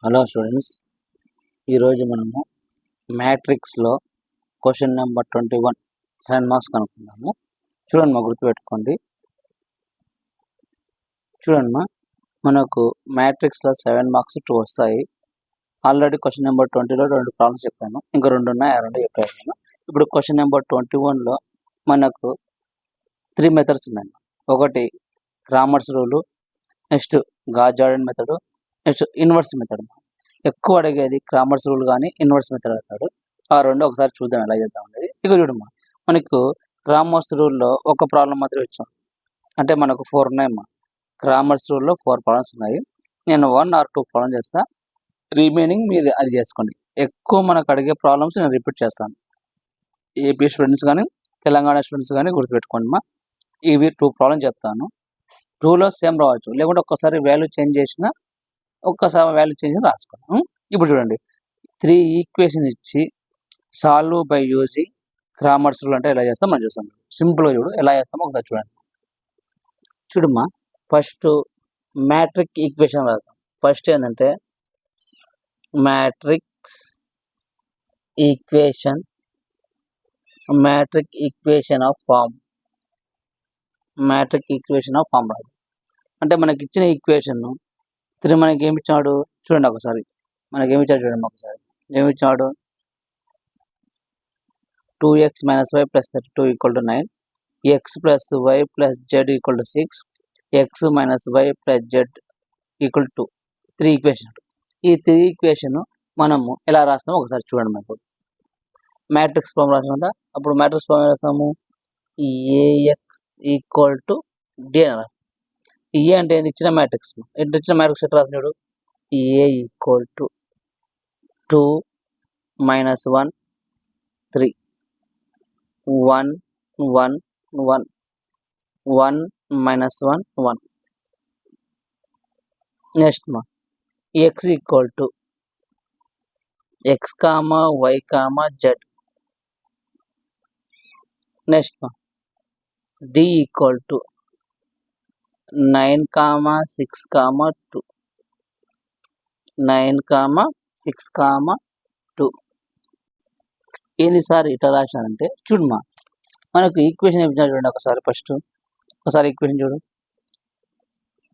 Hello students, ఈరోజు మనము మ్యాట్రిక్స్లో question number 21 7 marks కనుక్కుందాము. చూడండి మా గుర్తుపెట్టుకోండి. చూడండి మనకు మ్యాట్రిక్స్లో 7 మార్క్స్ 2 వస్తాయి. ఆల్రెడీ క్వశ్చన్ నెంబర్ 20లో 2 ప్రాబ్లమ్స్ చెప్పాను, ఇంకా 2 ఉన్నాయి, ఆ 2 చెప్పాను నేను. ఇప్పుడు క్వశ్చన్ నెంబర్ 21లో మనకు 3 మెథడ్స్ ఉన్నాయి. ఒకటి Cramer's rule, next Gauss Jordan method, next inverse method. ఎక్కువ అడిగేది క్రామర్స్ రూల్ కానీ ఇన్వర్స్ మెథడ్ అడిగాడు. ఆ రెండు ఒకసారి చూద్దాం ఎలా చేద్దాం అనేది. ఇక చూడమ్మా, మనకు క్రామర్స్ రూల్లో ఒక ప్రాబ్లం మాత్రం ఇచ్చాం, అంటే మనకు 4 ఉన్నాయమ్మా. క్రామర్స్ రూల్లో 4 ప్రాబ్లమ్స్ ఉన్నాయి. నేను 1 or 2 ప్రాబ్లమ్ చేస్తా, రిమైనింగ్ మీరు అది చేసుకోండి. ఎక్కువ మనకు అడిగే ప్రాబ్లమ్స్ నేను రిపీట్ చేస్తాను. ఏపీ స్టూడెంట్స్ కానీ తెలంగాణ స్టూడెంట్స్ కానీ గుర్తుపెట్టుకోండి అమ్మా. ఇవి 2 ప్రాబ్లమ్ చెప్తాను. 2లో సేమ్ రావచ్చు, లేకుంటే ఒక్కసారి వాల్యూ చేంజ్ చేసినా ఒక్కసారి వాల్యూ చేంజ్ రాసుకున్నాం. ఇప్పుడు చూడండి, 3 ఈక్వేషన్ ఇచ్చి solve by using Cramer's rule అంటే ఎలా చేస్తాం మనం చూస్తాం. సింపుల్గా చూడు ఎలా చేస్తామో ఒకసారి చూడండి. చూడమ్మా, ఫస్ట్ మ్యాట్రిక్ ఈక్వేషన్ రాస్తాం. ఫస్ట్ ఏంటంటే మ్యాట్రిక్ ఈక్వేషన్ ఆఫ్ ఫామ్ రాదు. అంటే మనకి ఇచ్చిన ఈక్వేషన్ 3 మనకి ఏమి ఇచ్చాడు చూడండి ఒకసారి. ఏమిచ్చాడు 2x - y + 32 = 9, x + y + z = 6, x - y + z = 2. 3 equation. ఈ 3 ఈక్వేషన్ మనము ఎలా రాస్తామో ఒకసారి చూడండి. మనకు మ్యాట్రిక్స్ ఫామ్ రాసాం కదా, అప్పుడు మ్యాట్రిక్స్ ఫామ్ రాస్తాము. AX = D అని రాస్తాం. ఏ అంటే ఇచ్చిన మ్యాట్రిక్స్, ఇచ్చిన మ్యాట్రిక్స్ ఎట్లా రాసినాడు? A = 2 - 1 3 1 1 1 1 - 1 1. Next x = x, y, z. Next d = 9, 6, 2 9, 6, 2. ఎన్నిసార్లు ఇట్లా రాశానంటే చూడమ్మా, మనకు ఈక్వేషన్ ఏమి చూడండి ఒకసారి. ఒకసారి ఈక్వేషన్ చూడు.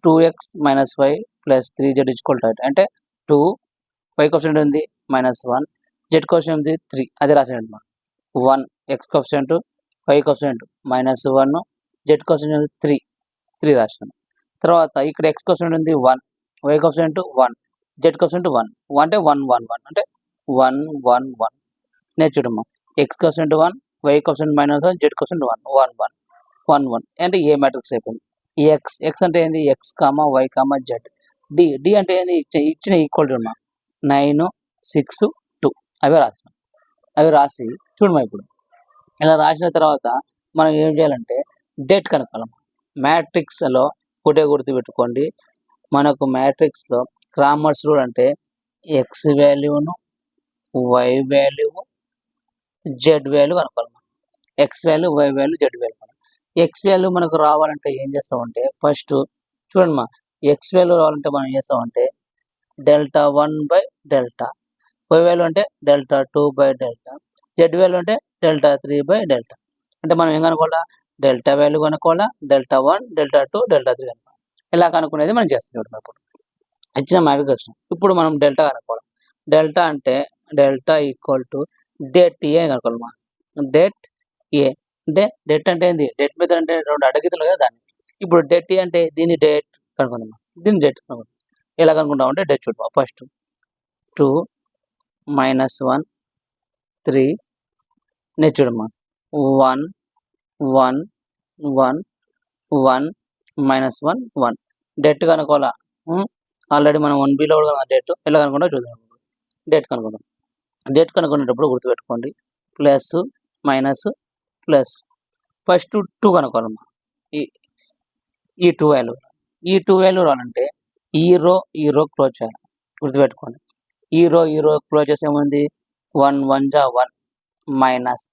2x - y + 3z = 8. అంటే 2 y కోఎఫిషియంట్ ఉంది -1, z కోఎఫిషియంట్ ఉంది 3, అది రాసాడు. 1 x coefficient, y coefficient -1, z coefficient 3 రాసాను. తర్వాత ఇక్కడ x కోఎఫిషియంట్ ఉంది 1, y కోఎఫిషియంట్ 1, z కోఎఫిషియంట్ 1 అంటే 1 1 1 అంటే 1 1 1. నేను చూడమ్మా, x coefficient 1, y coefficient -1, z coefficient 1 1 1 1 1 అంటే ఏ మ్యాట్రిక్స్ అయిపోయింది. x అంటే ఏంది? x, y, z. d అంటే ఏంది? ఇచ్చిన ఈక్వల్ 9 6 2. అవి రాసి చూడమ్మా. ఇప్పుడు ఇలా రాసిన తర్వాత మనం ఏం చేయాలంటే డేట్ కనుక్కోవాలి. మ్యాట్రిక్స్లో ఒకటే గుర్తుపెట్టుకోండి, మనకు మ్యాట్రిక్స్లో క్రామర్స్ రూల్ అంటే x వాల్యూను, y value, z value కనుక్కోవాలి. x value, y value, z value. x value మనకు రావాలంటే ఏం చేస్తామంటే ఫస్ట్ చూడండి, x వాల్యూ రావాలంటే మనం ఏం చేస్తామంటే Δ1/Δ, y వాల్యూ అంటే Δ2/Δ, z వాల్యూ అంటే Δ3/Δ. అంటే మనం ఏం కనుక్కోవాలా? డెల్టా వాల్యూ కనుక్కోవాలా, Δ1, Δ2, Δ3 కనుక్కోవాలి. ఇలా కనుక్కునేది మనం చేస్తాం. ఇప్పుడు ఇచ్చిన మ్యాట్రిక్స్ ఇప్పుడు మనం డెల్టా కనుక్కోవాలి. డెల్టా అంటే డెల్టా = డేట్ ఏ కనుక్కోవాలి. డేట్ ఏ అంటే డేట్ అంటే ఏంది? డేట్ మెథడ్ అంటే 2 అడగతులు కదా దాన్ని. ఇప్పుడు డేట్ ఏ అంటే దీన్ని డేట్ కనుక్కుందాం. దీన్ని డేట్ కనుక్కుందాం. ఎలా కనుక్కుంటాం అంటే డేట్ చూద్దాం. ఫస్ట్ 2 - 1 3, నెక్స్ట్ చూడమ్మా 1 1 1 1 -1 1. డేట్ కనుక్కోవాలా. ఆల్రెడీ మనం 1bలో కూడా డేట్ ఎలా కనుక్కుంటా చూద్దాం. డేట్ కనుక్కునేటప్పుడు గుర్తుపెట్టుకోండి, ప్లస్ మైనస్ ప్లస్. ఫస్ట్ 2 కనుక్కోవాలమ్మా. ఈ 2 వాల్యూ రావాలంటే ఈ రో క్లోజ్ చేయాలి. గుర్తుపెట్టుకోండి, ఈ రో క్లోజ్ చేస్తే ఏముంది? 1 1 = 1 మైనస్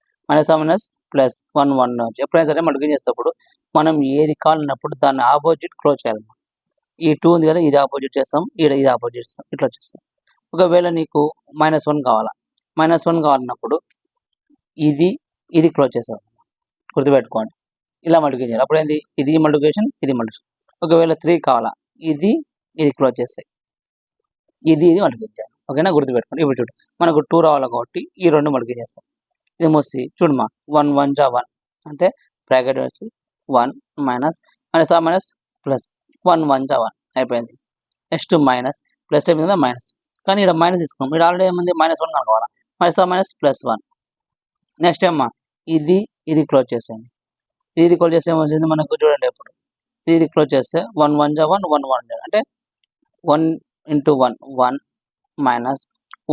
ప్లస్ 1 1. ఎప్పుడైనా సరే మనం ఏం చేసేటప్పుడు మనం ఏది కావాలన్నప్పుడు దాన్ని ఆపోజిట్ క్లోజ్ చేయాలి. ఈ 2 ఉంది కదా, ఇది ఆపోజిట్ చేస్తాం, ఇది ఆపోజిట్ చేస్తాం, ఇట్లా చేస్తాం. ఒకవేళ నీకు -1 కావాలా, -1 కావాలన్నప్పుడు ఇది క్లోజ్ చేస్తారు, గుర్తుపెట్టుకోండి. ఇలా మల్టిప్లై చేయాలి. అప్పుడు ఏంది, ఇది మల్టిప్లికేషన్, ఇది మల్టిప్లికేషన్. ఒకవేళ 3 కావాలా, ఇది క్లోజ్ చేస్తాయి, ఇది మల్టిప్లై చేయాలి. ఓకేనా, గుర్తుపెట్టుకోండి. ఇప్పుడు చూడు, మనకు 2 రావాలి కాబట్టి ఈ 2 మల్టిప్లై చేస్తాం. ఇది మూసి చూడమ్మా, 1 1 జా 1 అంటే బ్రాకెట్ వేసి 1 మైనస్ మైనస్ ప్లస్ 1 1 జా 1 అయిపోయింది. నెక్స్ట్ మైనస్ ప్లస్ అయిపోయింది కదా, మైనస్. కానీ ఇక్కడ మైనస్ తీసుకున్నాం, ఇక్కడ ఆల్రెడీ ఏముంది -1 కనుకోవాలా, మైనస్ ప్లస్ 1. నెక్స్ట్ ఏమ్మా, ఇది క్లోజ్ చేసేయండి. ఇది క్లోజ్ చేస్తే ఏమొచ్చింది మనకు చూడండి. ఇప్పుడు ఇది క్లోజ్ చేస్తే 1 1 జా 1 1 1 అంటే 1 × 1 1 మైనస్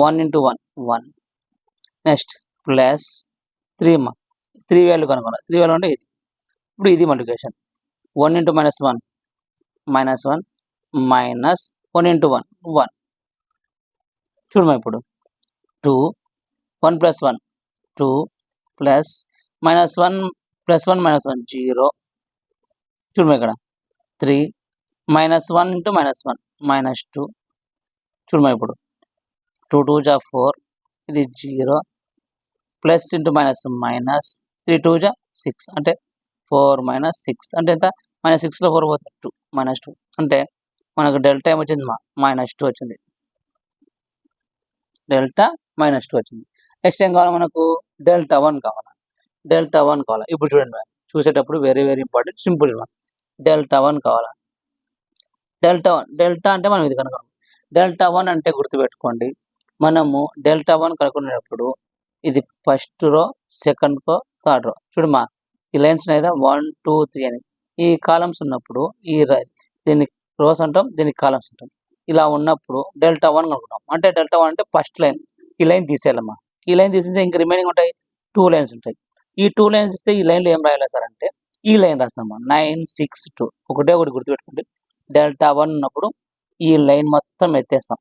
1 × 1 1. నెక్స్ట్ ప్లస్ 3 అమ్మా, 3 వాల్యూ కనుక్కోవాలి. 3 వాల్యూ అంటే ఇది. ఇప్పుడు ఇది మల్టిప్లికేషన్, 1 × -1 -1 మైనస్ 1 × 1 1. చూడమ్మా, ఇప్పుడు 2 1 + 1 2 ప్లస్ -1 + 1 -1 0. చూడమ్మా, ఇక్కడ 3 -1 × -1 -2. చూడమ్మా, ఇప్పుడు 2 2 జా 4 ఇది 0 ప్లస్ ఇంటూ మైనస్ 3 2 జా 6 అంటే 4 - 6 అంటే ఎంత, -6లో 4 పోతే 2 -2 అంటే మనకు డెల్టా ఏమొచ్చింది -2 వచ్చింది. డెల్టా -2 వచ్చింది. నెక్స్ట్ ఏం కావాలి మనకు, డెల్టా 1 కావాలి. డెల్టా 1 కావాలి. ఇప్పుడు చూడండి, చూసేటప్పుడు very very important, simple. Delta 1 కావాలా. డెల్టా అంటే మనం ఇది కనుక, డెల్టా 1 అంటే గుర్తుపెట్టుకోండి, మనము డెల్టా 1 కనుక్కునేటప్పుడు ఇది first row, second row, third row. చూడమ్మా, ఈ లైన్స్ అయితే 1 2 3 అని ఈ కాలమ్స్ ఉన్నప్పుడు దీనికి రోస్ అంటాం, దీనికి కాలమ్స్ అంటాం. ఇలా ఉన్నప్పుడు డెల్టా 1 కనుక్కుంటాం. అంటే డెల్టా 1 అంటే ఫస్ట్ లైన్, ఈ లైన్ తీసేయాలమ్మా. ఈ లైన్ తీసింటే ఇంక రిమైనింగ్ ఉంటాయి 2 లైన్స్ ఉంటాయి. ఈ 2 లైన్స్ ఇస్తే ఈ లైన్లో ఏం రాయాలి సార్ అంటే ఈ లైన్ రాస్తామా, 9 6 2. ఒకటే ఒకటి గుర్తుపెట్టుకోండి, డెల్టా 1 ఉన్నప్పుడు ఈ లైన్ మొత్తం ఎత్తేస్తాం.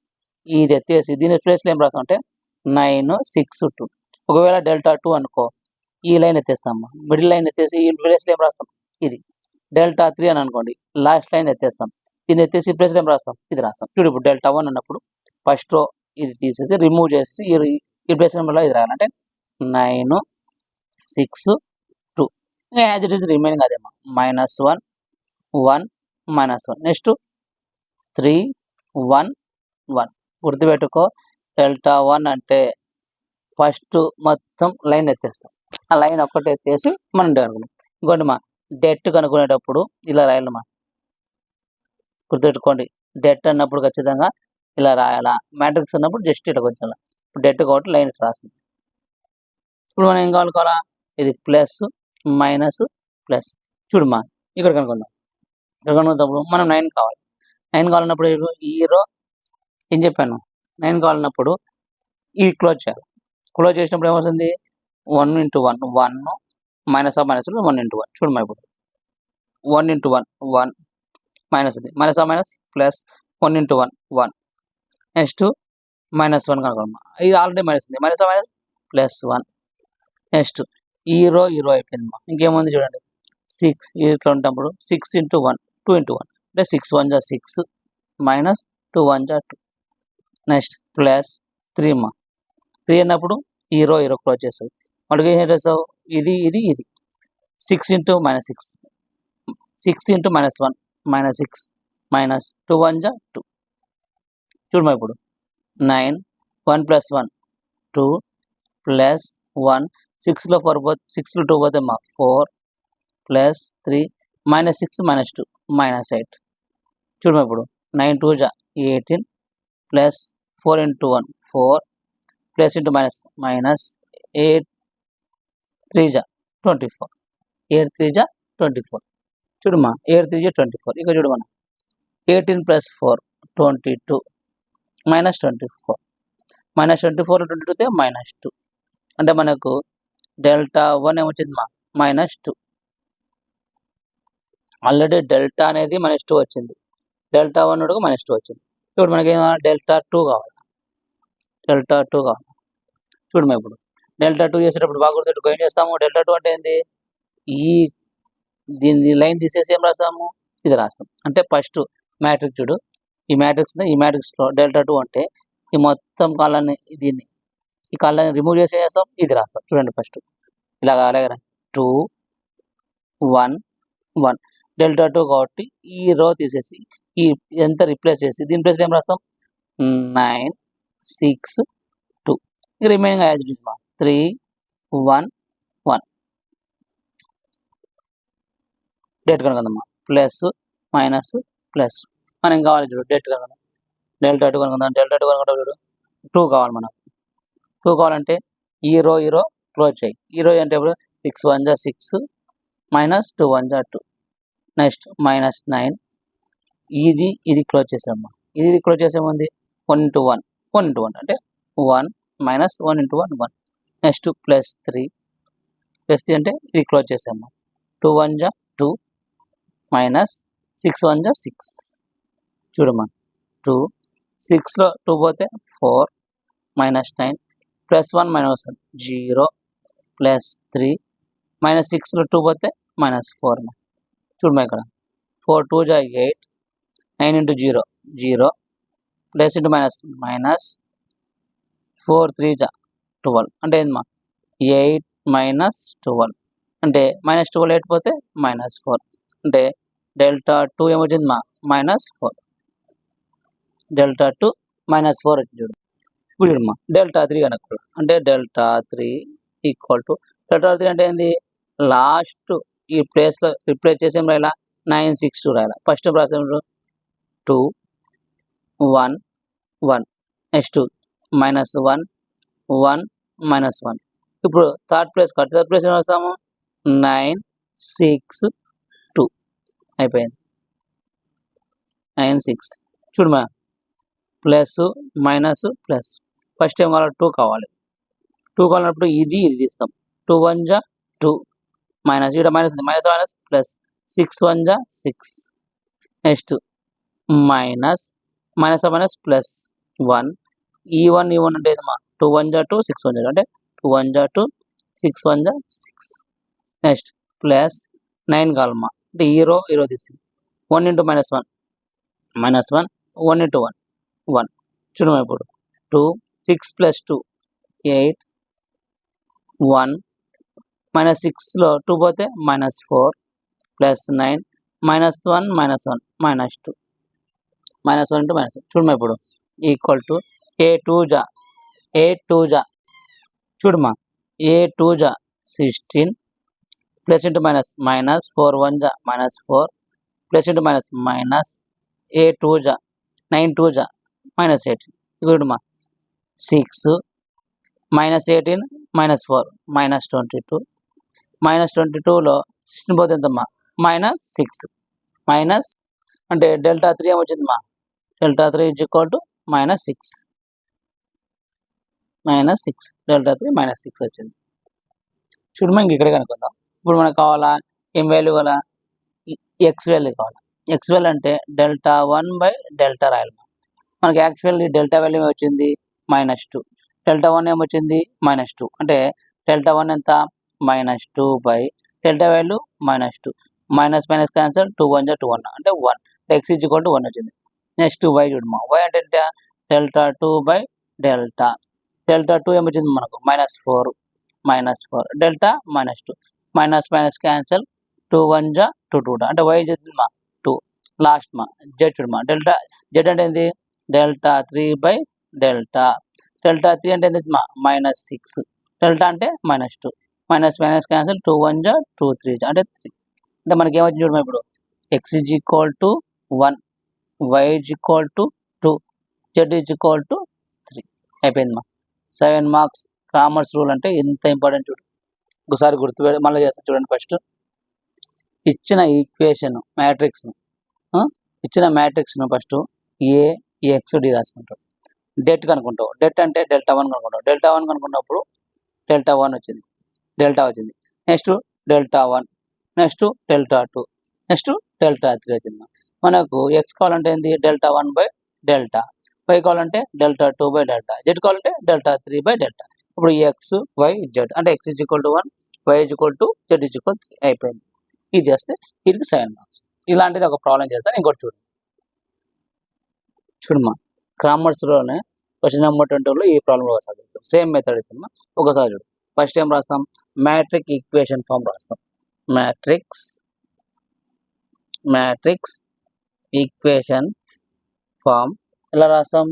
ఇది ఎత్తేసి దీని ప్లేస్లో ఏం రాస్తాం అంటే 9 6 2. ఒకవేళ డెల్టా 2 అనుకో, ఈ లైన్ ఎత్తేస్తామా, మిడిల్ లైన్ ఎత్తేసి ఈ ప్లేస్లో ఏం రాస్తాం ఇది. డెల్టా 3 అని అనుకోండి, లాస్ట్ లైన్ ఎత్తేస్తాం, దీన్ని ఎత్తేసి ఈ ప్లేస్లో ఏం రాస్తాం ఇది రాస్తాం. చూడు, ఇప్పుడు డెల్టా 1 అన్నప్పుడు ఫస్ట్ రో ఇది తీసేసి రిమూవ్ చేసి ఈ ప్లేస్ నెంబర్లో ఇది రాయాలి. అంటే 9 6 2. యాజ్ ఇట్ ఈస్ రిమైనింగ్ అదేమా, -1 1 -1. నెక్స్ట్ 3 1 1. గుర్తుపెట్టుకో, డెల్టా 1 అంటే ఫస్ట్ మొత్తం లైన్ ఎత్తేస్తాం, ఆ లైన్ ఒక్కటి ఎత్తేసి మనం అనుకున్నాం. ఇంకోటి డెట్ కనుక్కునేటప్పుడు ఇలా రాయాలమ్మా, గుర్తుపెట్టుకోండి. డెట్ అన్నప్పుడు ఖచ్చితంగా ఇలా రాయాలా, మ్యాట్రిక్స్ అన్నప్పుడు జస్ట్ ఇట్లా కొంచెం. ఇప్పుడు డెట్ కాబట్టి లైన్ రాసింది. ఇప్పుడు మనం ఏం కావాలా, ఇది ప్లస్ మైనస్ ప్లస్. చూడమ్మా, ఇక్కడ కనుక్కుందాం. ఇక్కడ కనుక్కున్నప్పుడు మనం 9 కావాలి. 9 కావాలన్నప్పుడు ఈ రో ఏం చెప్పాను, 9 కావాలన్నప్పుడు ఇది క్లోజ్ చేయాలి. క్లోజ్ చేసినప్పుడు ఏమవుతుంది, 1 × 1 1 మైనస్ 1 × 1. చూడమ్మా, ఇప్పుడు 1 × 1 1 మైనస్ ఉంది, మైనస్ ప్లస్ 1 × 1 1. నెక్స్ట్ -1 కనుకోమ్మా, ఇది ఆల్రెడీ మైనస్ ఉంది, మైనస్ ప్లస్ 1. నెక్స్ట్ ఈ రో అయిపోయిందమ్మా. ఇంకేముంది చూడండి, 6 ఇట్లా ఉన్నప్పుడు 6 × 1 2 × 1 అంటే 6 1 జా 6 మైనస్ 2 1 జా 2. నెక్స్ట్ ప్లస్ 3 అమ్మా. 3 అన్నప్పుడు ఈ రో క్లోజ్ చేస్తావు, వాటికి ఏం చేస్తావు, ఇది 6 × -6 6 × -1 -6 మైనస్ 2 1 జా 2. చూడమ్మా, ఇప్పుడు 9 1 + 1 2 ప్లస్ 1 6లో 4 పోతే 6లో 2 పోతే 4 ప్లస్ 3 -6 -2 -8. చూడమ్మా, ఇప్పుడు 9 2 జా 18 ప్లస్ 4 × 1 4 ప్లస్ ఇంటూ మైనస్ 8 3 జా 24 8 3 జా 24. చూడమ్మా, 8 3 జా 24. ఇక చూడమన్నా, 18 + 4 22 -24 -24 22 అయితే -2. అంటే మనకు డెల్టా 1 ఏమొచ్చింది -2. ఆల్రెడీ డెల్టా అనేది -2 వచ్చింది, డెల్టా 1 -2 వచ్చింది. ఇప్పుడు మనకి డెల్టా 2 కావాలి. డెల్టా 2 కావాలి. చూడమ్మా, ఇప్పుడు డెల్టా 2 చేసేటప్పుడు బాగా గుర్తుపెట్టుకో, ఏం చేస్తాము, డెల్టా 2 అంటే ఏంది, దీన్ని లైన్ తీసేసి ఏం రాస్తాము ఇది రాస్తాం. అంటే ఫస్ట్ మ్యాట్రిక్స్ చూడు, ఈ మ్యాట్రిక్స్లో డెల్టా 2 అంటే ఈ మొత్తం కాలాన్ని దీన్ని ఈ కాలాన్ని రిమూవ్ చేసేస్తాం, ఇది రాస్తాం. చూడండి ఫస్ట్ ఇలాగ అలాగే 2 1 1 డెల్టా 2 కాబట్టి ఈ రో తీసేసి ఈ ఎంత రిప్లేస్ చేసి దీని ప్లేస్ ఏం రాస్తాం 9 6 2 remaining as it is 3 1 1 det కనుకుందామా ప్లస్ మైనస్ ప్లస్ మనం కావాలి చూడు డేట్ కనుకుందాం డెల్టా 2 కనుకుందాం డెల్టా 2 కనుకుంటాం చూడు 2 కావాలి మనకు 2 కావాలంటే ఈ రో క్లోజ్ చేయి. ఈ రో అంటే ఇప్పుడు 6 1 6 మైనస్ 2 1 2 నెక్స్ట్ మైనస్ 9 ఇది క్లోజ్ చేసామా ఇది క్లోజ్ చేసేముంది 1 into 1 1 into 1 అంటే 1 మైనస్ 1 into 1 1 నెక్స్ట్ ప్లస్ 3 అంటే ఇది క్లోజ్ చేసామా 2 1 2 మైనస్ 6 1 6 చూడమ్మా 2 6లో 2 పోతే 4 minus 9 plus 1 minus 1 0 plus 3 minus 6లో 2 పోతే మైనస్ 4 చూడమ్మా ఇక్కడ 4 2 8 9 into 0 0 ప్లస్ ఇంటూ మైనస్ 4 3 12 అంటే ఏంటమ్మా 8 మైనస్ 12 అంటే మైనస్ 12 8 పోతే మైనస్ 4 అంటే డెల్టా 2 ఏమొచ్చిందమ్మా మైనస్ 4 డెల్టా 2 మైనస్ 4 వచ్చింది చూడు. ఇప్పుడు చూడమ్మా డెల్టా 3 కనుక అంటే డెల్టా 3 ఈక్వల్ టు డెల్టా 3 అంటే ఏంది లాస్ట్ ఈ ప్లేస్లో రిప్లేస్ చేసి ఏం రాయాలా 962 రాయాలి. First process 2 1 1 next minus 1 1 minus 1 ఇప్పుడు థర్డ్ ప్లేస్ ఏం వస్తాము 962 అయిపోయింది 96 చూడమా ప్లస్ మైనస్ ప్లస్ ఫస్ట్ ఏం కావాలి 2 కావాలి 2 కావాలన్నప్పుడు ఇది తీస్తాం 2 1 2 మైనస్ ఇక్కడ minus minus plus 6 1 6 next minus plus 1 ఈ 1 అంటే ఏదమ్మా 2 1 2 6 1 అంటే 2 1 2 6 1 6 నెక్స్ట్ ప్లస్ 9 కావాలమ్మా అంటే ఈ రో తీసి 1 into మైనస్ 1 1 into 1 1 చూడమ్మా ఇప్పుడు 2 6 ప్లస్ 2 8 1 మైనస్ 6లో 2 పోతే minus 4 plus 9 minus 1 minus 1 minus 2 minus 1 into minus 1 చూడమ్మా ఇప్పుడు ఈక్వల్ టు ఏ టూ జా చూడమ్మా A 2 16 plus into minus 4 1 minus 4 plus into minus A 2 9 2 minus 18 చూడమ్మా 6 మైనస్ 18 మైనస్ 4 మైనస్ 22 మైనస్ 22లో 16 పోతే ఎంతమ్మా మైనస్ 6 మైనస్ అంటే డెల్టా 3 ఏమొచ్చిందమ్మా delta 3 is equal to minus 6 delta 3 minus 6 వచ్చింది. చూడమ్మా ఇంక ఇక్కడే కనుక్కుందాం. ఇప్పుడు మనకు కావాలా ఏం వాల్యూ కావాలా ఎక్స్ వాల్యూ కావాలా ఎక్స్ వాల్యూ అంటే డెల్టా 1 బై డెల్టా రాయాలి. మనకి యాక్చువల్లీ డెల్టా వాల్యూ ఏమొచ్చింది -2 డెల్టా 1 ఏమొచ్చింది -2 అంటే డెల్టా 1 ఎంత -2 by delta value -2 minus minus cancel 2 1 2 1 అంటే 1 ఎక్స్ ఈజ్ ఈక్వల్ టు 1 వచ్చింది. నెక్స్ట్ వై చూడమ్మా వై అంటే డెల్టా 2 బై డెల్టా 2 ఏమొచ్చింది మనకు -4 డెల్టా -2 మైనస్ మైనస్ క్యాన్సల్ 2 1 2 2 అంటే వై చేసింది 2 లాస్ట్ జెడ్ చూడమ్మా డెల్టా జెడ్ అంటే ఏంది డెల్టా 3 బై డెల్టా 3 అంటే ఏంటి -6 డెల్టా అంటే -2 మైనస్ మైనస్ క్యాన్సల్ 2 1 2 3 అంటే 3 అంటే మనకి ఏమొచ్చింది చూడమ్మా ఇప్పుడు x is equal to 1 y is equal to 2 z is equal to 3 అయిపోయిందమ్మా. 7 మార్క్స్ కామర్స్ రూల్ అంటే ఎంత ఇంపార్టెంట్ చూడు ఒకసారి గుర్తుపెట్టి మళ్ళీ చేస్తాను చూడండి. ఫస్ట్ ఇచ్చిన ఈక్వేషన్ మ్యాట్రిక్స్ను ఫస్ట్ ఏఎక్స్డి రాసుకుంటాం. డెట్ కనుక్కుంటావు డెట్ అంటే డెల్టా 1 కనుక్కుంటావు డెల్టా 1 కనుక్కున్నప్పుడు డెల్టా 1 వచ్చింది next delta 1 next delta 2 next delta 3 వచ్చింది. మనకు ఎక్స్ కావాలంటే ఏంది డెల్టా 1 బై డెల్టా వై కావాలంటే డెల్టా 2 బై డెల్టా జెడ్ కావాలంటే డెల్టా 3 బై డెల్టా. ఇప్పుడు ఎక్స్ వై జెడ్ అంటే x is equal to 1 y is equal to z is equal 3 అయిపోయింది. ఇది చేస్తే వీటికి 7 మార్క్స్. ఇలాంటిది ఒక ప్రాబ్లం చేస్తాను ఇంకోటి చూడమ్మా కామర్స్లోనే క్వశ్చన్ నెంబర్ 22లో ఈ ప్రాబ్లం సాల్వ్ చేస్తాం. సేమ్ మెథడ్ ఇస్తామా ఒకసారి చూడు. ఫస్ట్ ఏం రాస్తాం, మ్యాట్రిక్స్ ఈక్వేషన్ ఫామ్ రాస్తాం. మ్యాట్రిక్స్ ఈక్వేషన్ ఫామ్ ఎలా రాస్తాం,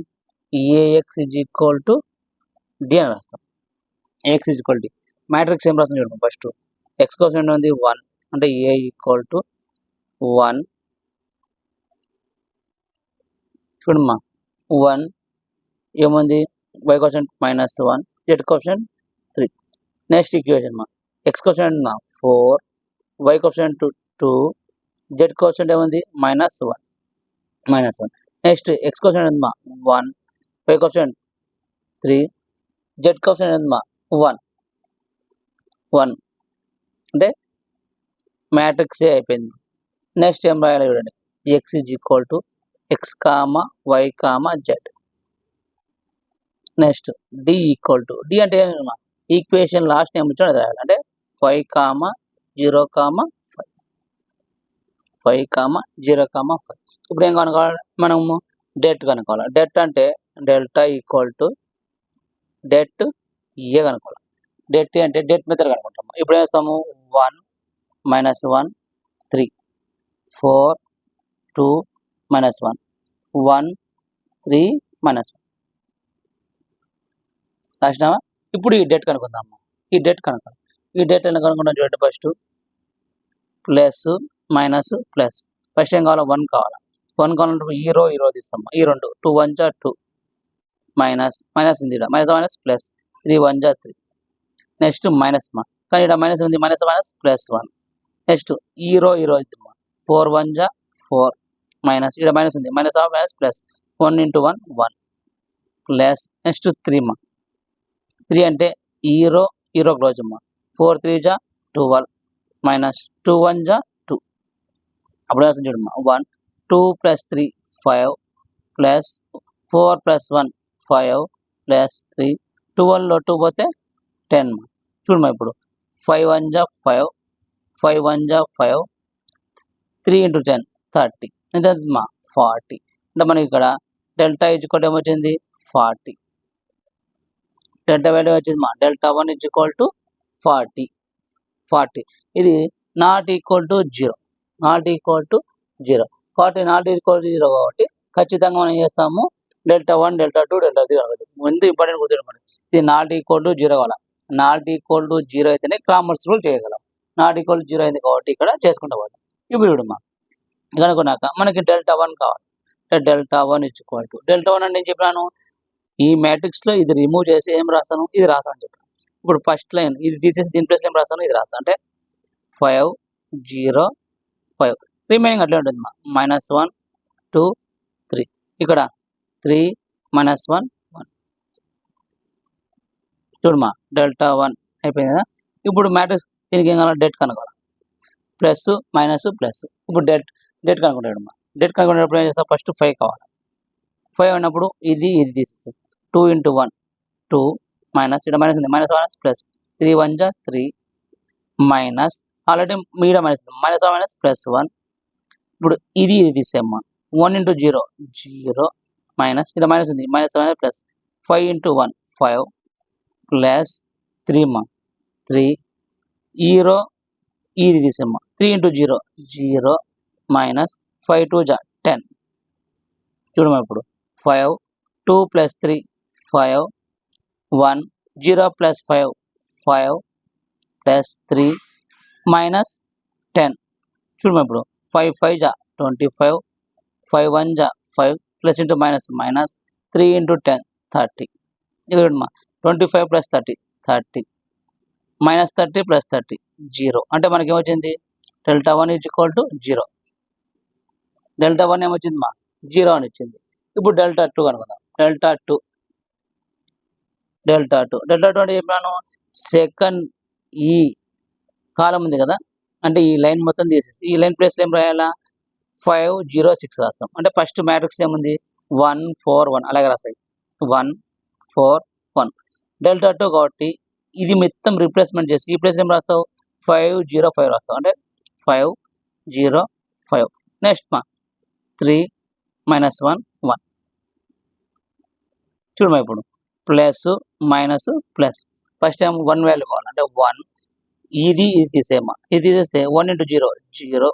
A X is equal to D అని రాస్తాం. A X is equal D matrix ఏం రాస్తాం చూడండి. ఫస్ట్ ఎక్స్ కోసం ఉంది 1 అంటే ఏ ఈక్వల్ టు 1 చూడమ్మా 1 ఏముంది y కోషన్ -1 z కోషన్ 3. నెక్స్ట్ ఈక్వేషన్ మా x కోషన్ 4 y కోషన్ 2 z కోషన్ ఏముంది -1. నెక్స్ట్ x కోషన్ ఏందమ్మా 1 y కోషన్ 3 z కోషన్ ఏందమ్మా 1 అంటే మ్యాట్రిక్స్ ఏ అయిపోయింది. నెక్స్ట్ ఏం రాయాలి చూడండి, x is equal to x, y, z. Next D equal to D అంటే ఏంటమ్మా ఈక్వేషన్ లాస్ట్ నేమ్ ఇచ్చాడు అది రాయాలి. అంటే 5, 0, 5. ఇప్పుడు ఏం కనుక్కోవాలి మనము, డెట్ కనుక్కోవాలి. డెట్ అంటే delta equal to det A కనుక్కోవాలి. డెట్ అంటే డెట్ మెథడ్ కనుక్కుంటాము. ఇప్పుడు ఏం చేస్తాము 1 -1 3 4 2 -1 1 3 -1 రాసినామా. ఇప్పుడు ఈ డెట్ కనుక్కుందాము. ఈ డెట్ ఎలా కనుక్కుంటాం చూడండి. First plus minus plus. First ఏం కావాలా 1 కావాలా. 1 కావాలంటే ఈ రో తీస్తాము. ఈ 2 2 1 జా 2 మైనస్ ఉంది ఇక్కడ మైనస్ ప్లస్ 3 1 జా 3. నెక్స్ట్ మైనస్ కానీ ఇక్కడ మైనస్ ఉంది +1. నెక్స్ట్ ఈ రో ఇద్దామా 4 1 జా 4 మైనస్ ఇక్కడ మైనస్ ఉంది మైనస్ ప్లస్ 1 × 1 1 ప్లస్ నెక్స్ట్ 3 అంటే ఈ రో క్లోజ్ అమ్మా 4 3 జా 12 మైనస్ 2 1 జా 2. అప్పుడు వేస్తాం చూడమ్మా 1 2 + 3 5 ప్లస్ 4 + 1 5 ప్లస్ 3 12లో 2 పోతే 10 చూడమ్మా. ఇప్పుడు 5 1 జా 5 5 1 జా 5 3 × 10 30 ఎంతమ్మా 40. అంటే మనకి ఇక్కడ డెల్టా ఈజ్వల్ ఏమొచ్చింది 40. డెల్టా వాల్యూ వచ్చింది మా డెల్టా 1 = 40. ఇది not equal to 0 40 not equal to 0 కాబట్టి ఖచ్చితంగా మనం ఏం చేస్తాము డెల్టా 1 డెల్టా 2 డెల్టా 3 అనుకుంటాం. ముందు ఇంపార్టెంట్ గుర్తుపెట్టుకోండి, ఇది నాట్ ఈక్వల్ టు 0 కావాలి. నాట్ ఈక్వల్ టు 0 అయితేనే కామర్స్ రూల్ చేయగలం. నాట్ ఈక్వల్ టు 0 అయింది కాబట్టి ఇక్కడ చేసుకుంటా పోతాం. ఇప్పుడు చూడమ్మా కనుక్కున్నాక మనకి డెల్టా 1 కావాలి. డెల్టా 1 = డెల్టా 1 అంటే ఏం చెప్పాను, ఈ మ్యాట్రిక్స్లో ఇది రిమూవ్ చేసి ఏం రాస్తాను ఇది రాస్తాను చెప్పాను. ఇప్పుడు ఫస్ట్ లైన్ ఇది తీసేసి దీని ప్లేస్ ఏం రాస్తాను ఇది రాస్తాను. అంటే 5 0 5 రిమైనింగ్ అట్లే ఉంటుంది మా -1 2 3 ఇక్కడ 3 -1 1 చూడమ్మా డెల్టా 1 అయిపోయింది కదా. ఇప్పుడు మ్యాట్రిక్స్ దీనికి ఏం కావాలి డెట్ కనుక్కోవాలి. Plus minus plus. ఇప్పుడు డెట్ కనుక్కుంటాడమ్మా. డెట్ కనుక్కునేటప్పుడు ఏం చేస్తాం ఫస్ట్ 5 కావాలి. 5 అన్నప్పుడు ఇది తీసేస్తాం 2 × 1 2 మైనస్ ఇక్కడ మైనస్ ఉంది మైనస్ ప్లస్ 3 1 జా 3 మైనస్ ఆల్రెడీ మీడియం మైనస్ +1. ఇప్పుడు ఇది తీసేమ్మా 1 × 0 0 మైనస్ ఇక్కడ మైనస్ ఉంది మైనస్ ప్లస్ 5 × 1 5 ప్లస్ 3 3 ఈ రో ఇది తీసేమ్మా 3 × 0 0 మైనస్ 5 2 జా 10. చూడమ్మా ఇప్పుడు 5 2 + 3 5 1 0 + 5 5 ప్లస్ 3 మైనస్ 10. చూడమ్మా ఇప్పుడు 5 5 జా 25 5 1 జా 5 ప్లస్ ఇంటూ మైనస్ 3 × 10 30. ఇది చూడమ్మా 25 + 30 30 -30 + 30 0. అంటే మనకి ఏమొచ్చింది డెల్టా 1 = 0. డెల్టా 1 ఏమొచ్చింది మా 0 అని వచ్చింది. ఇప్పుడు డెల్టా 2 కనుకుందాం. డెల్టా 2 అంటే చెప్పాను సెకండ్ ఈ కాలం ఉంది కదా, అంటే ఈ లైన్ మొత్తం తీసేసి ఈ లైన్ ప్లేస్లో ఏం రాయాలా 5 0 6 రాస్తాం. అంటే ఫస్ట్ మ్యాట్రిక్స్ ఏముంది 1 4 1 అలాగే రాస్తాయి 1 4 1. డెల్టా 2 కాబట్టి ఇది మొత్తం రీప్లేస్మెంట్ చేసి ఈ ప్లేస్లో ఏం రాస్తావు 5 0 5 రాస్తావు. అంటే 5 0 5. నెక్స్ట్ 3 -1 1 చూడమ్మా ఇప్పుడు plus minus plus first time 1 value కావాలి అంటే 1 ఇది తీసేయమ్మా ఇది తీసేస్తే 1 into 0 0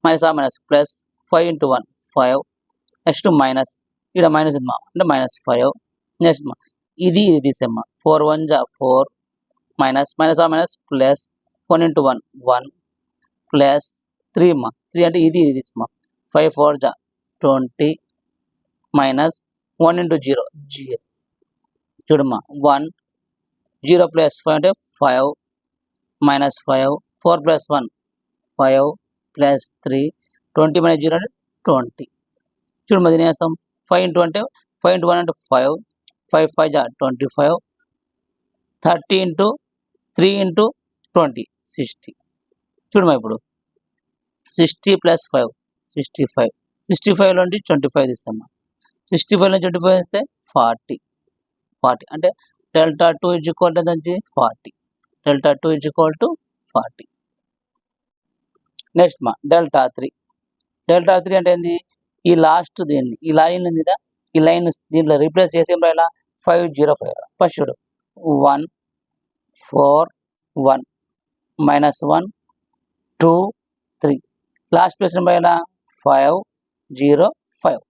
minus plus 5 into 1 5 next minus ఇక్కడ మైనస్ ఇమ్మా అంటే -5 నెక్స్ట్ ఇది తీసేమ్మా 4 1 జా 4 మైనస్ ప్లస్ 1 ఇంటూ 1 1 ప్లస్ 3 అమ్మా 3 అంటే ఇది తీసేమ్మా 5 4 జా 20 మైనస్ 1 ఇంటూ 0 0 చూడమ్మా 1 0 ప్లస్ 5 అంటే 5 మైనస్ 5 4 ప్లస్ 1 5 ప్లస్ 3 20 మైనస్ 0 అంటే 20 చూడమ్మా దీని వేస్తాం 5 ఇంటూ అంటే 5 ఇంటూ 1 అంటే 5 5 5 జా 25 30 ఇంటూ 3 ఇంటూ 20 60 చూడమ్మా ఇప్పుడు 60 ప్లస్ 5 65 65లో నుండి 25 తీస్తామా 65 నుంచి 25 ఇస్తే 40 అంటే delta 2 is equal to 40 delta 2 is equal to 40 next delta 3 అంటే ఏంది ఈ లాస్ట్ దీన్ని ఈ లైన్ ఉంది కదా ఈ లైన్ దీంట్లో రీప్లేస్ చేసి ఏం రాయాలా 505 ఫస్ట్ చూడు 1 4 1 -1 2 3 లాస్ట్ ప్లేస్ ఏం రాయాలా 505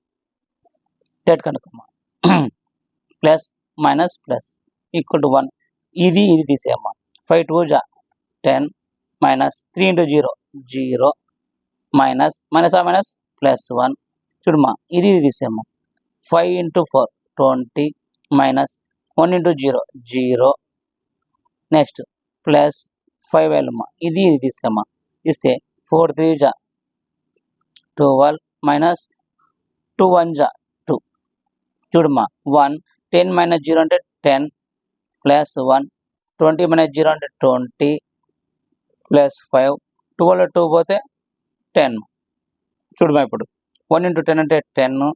డేట్ కనుక్కమ్మా plus minus plus equal to 1 ఇది తీసేయమ్మా 5 2 జా 10 మైనస్ 3 ఇంటూ 0 0 మైనస్ ప్లస్ 1 చూడమ్మా ఇది తీసేయమ్మా 5 into 4 20 minus 1 into 0 0 next plus 5 వేలమ్మా ఇది తీసేయమ్మా ఇస్తే 4 3 జా 12 మైనస్ 2 1 జా 2 చూడమ్మా 1 10 మైనస్ 0 అంటే 10 ప్లస్ 1 20 మైనస్ 0 అంటే 20 ప్లస్ 5 12 2 పోతే 10 చూడమ్మా ఇప్పుడు 1 ఇంటూ 10 అంటే 10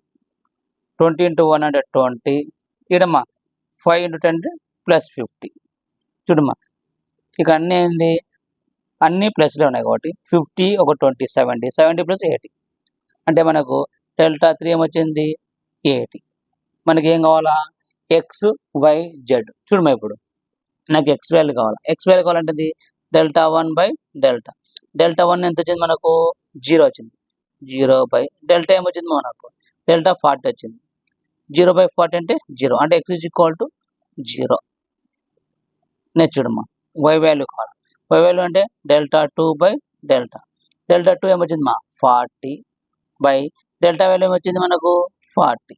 20 ఇంటూ 1 అంటే 20 ఇడమ్మా 5 ఇంటూ 10 అంటే ప్లస్ 50 చూడమ్మా ఇక అన్నీ ఏంది అన్నీ ప్లస్లో ఉన్నాయి కాబట్టి 50 ఒక 20 70 ప్లస్ 80 అంటే మనకు డెల్టా 3 ఏమొచ్చింది 80 మనకి ఏం కావాలా ఎక్స్ వై జెడ్ చూడమ్మా ఇప్పుడు నాకు ఎక్స్ వాల్యూ కావాలంటే డెల్టా 1/డెల్టా 1 ఎంత వచ్చింది మనకు 0 వచ్చింది 0 డెల్టా ఏమొచ్చింది మనకు డెల్టా 40 వచ్చింది 0/40 అంటే 0 అంటే x is equal to 0 next చూడమ్మా వై వాల్యూ కావాలి వై వాల్యూ అంటే డెల్టా 2/డెల్టా 2 ఏమొచ్చింది 40 బై డెల్టా వాల్యూ ఏమొచ్చింది మనకు 40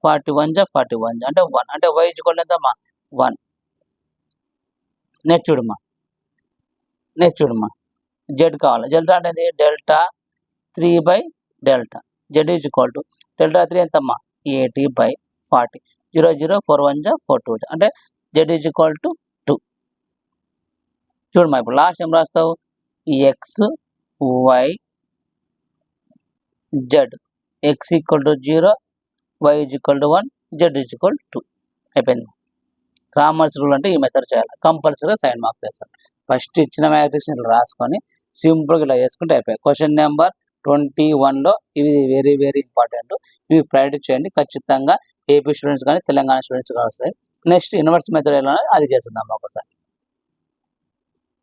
41 జా 41 అంటే 1 అంటే వై ఈజ్ ఈక్వల్ టు ఎంతమ్మా 1 నెక్స్ట్ చూడమ్మా జెడ్ కావాలి జెడ్ అనేది డెల్టా 3/డెల్టా Z is equal to delta 3 ఎంతమ్మా 80/40 0 0 4 1 జా 4 2 అంటే జెడ్ ఈజ్ ఈక్వల్ టు 2 చూడమ్మా ఇప్పుడు లాస్ట్ ఏం రాస్తావు X why Z X equal to 0 Y is equal to 1 Z is equal to 2 అయిపోయింది కామర్స్ రూల్ అంటే ఈ మెథడ్ చేయాలి కంపల్సరీగా సైన్ మార్క్స్ వేస్తారు ఫస్ట్ ఇచ్చిన మ్యాట్రిక్స్ ఇట్లా రాసుకొని సింపుల్గా ఇలా వేసుకుంటే అయిపోయాయి క్వశ్చన్ నెంబర్ 21లో ఇవి వెరీ వెరీ ఇంపార్టెంట్ ఇవి ప్రాక్టీస్ చేయండి ఖచ్చితంగా ఏపీ స్టూడెంట్స్ కానీ తెలంగాణ స్టూడెంట్స్ కానీ వస్తాయి నెక్స్ట్ యూనివర్స్ మెథడ్ ఎలా అది చేస్తుందాం ఒకసారి